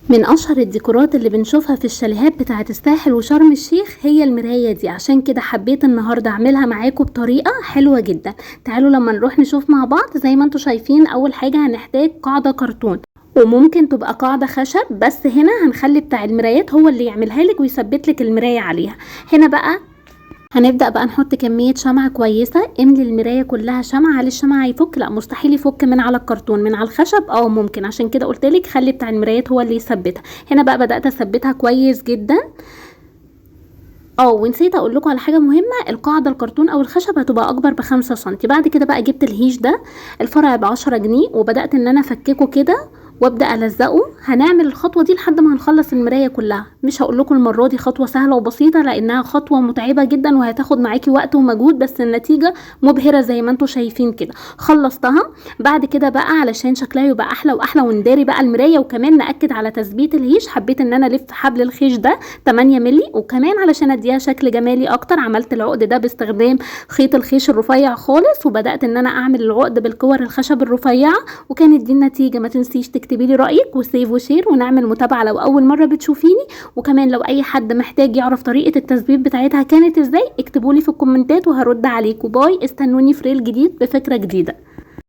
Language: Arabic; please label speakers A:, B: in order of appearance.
A: من اشهر الديكورات اللي بنشوفها في الشاليهات بتاعه الساحل وشرم الشيخ هي المرايه دي، عشان كده حبيت النهارده اعملها معاكم بطريقه حلوه جدا. تعالوا لما نروح نشوف مع بعض. زي ما انتم شايفين، اول حاجه هنحتاج قاعده كرتون، وممكن تبقى قاعده خشب، بس هنا هنخلي بتاع المرايات هو اللي يعملها لك ويثبت لك المرايه عليها. هنا بقى هنبدأ بقى نحط كمية شمعة كويسة. املي المراية كلها شمعة. هل الشمعة يفك؟ لا، مستحيل يفك من على الكرتون. من على الخشب ممكن، عشان كده قلتلك خلي بتاع المرايات هو اللي يثبتها. هنا بقى بدأت اثبتها كويس جدا. ونسيت اقول لكم على حاجه مهمه، القاعده الكرتون او الخشب هتبقى اكبر ب5 سنتي. بعد كده بقى جبت الهيش ده، الفرع ب10 جنيه، وبدات ان انا افككه كده وابدا الزقه. هنعمل الخطوه دي لحد ما هنخلص المرايه كلها. مش هقول لكم المره دي خطوه سهله وبسيطه، لانها خطوه متعبه جدا وهتاخد معاكي وقت ومجهود، بس النتيجه مبهره زي ما انتم شايفين كده. خلصتها. بعد كده بقى علشان شكلها يبقى احلى واحلى ونداري بقى المرايه، وكمان ناكد على تثبيت الهيش، حبيت ان انا الف حبل الخيش ده 8 مللي، وكمان علشان اديها شكل جمالي اكتر عملت العقد ده باستخدام خيط الخيش الرفيع خالص، وبدات ان انا اعمل العقد بالكور الخشب الرفيعه. وكانت دي النتيجه. ما تنسيش تكتبي لي رايك وسيف وشير، ونعمل متابعه لو اول مره بتشوفيني. وكمان لو اي حد محتاج يعرف طريقه التثبيت بتاعتها كانت ازاي، اكتبوا لي في الكومنتات وهرد عليكم. باي، استنوني في ريل جديد بفكره جديده.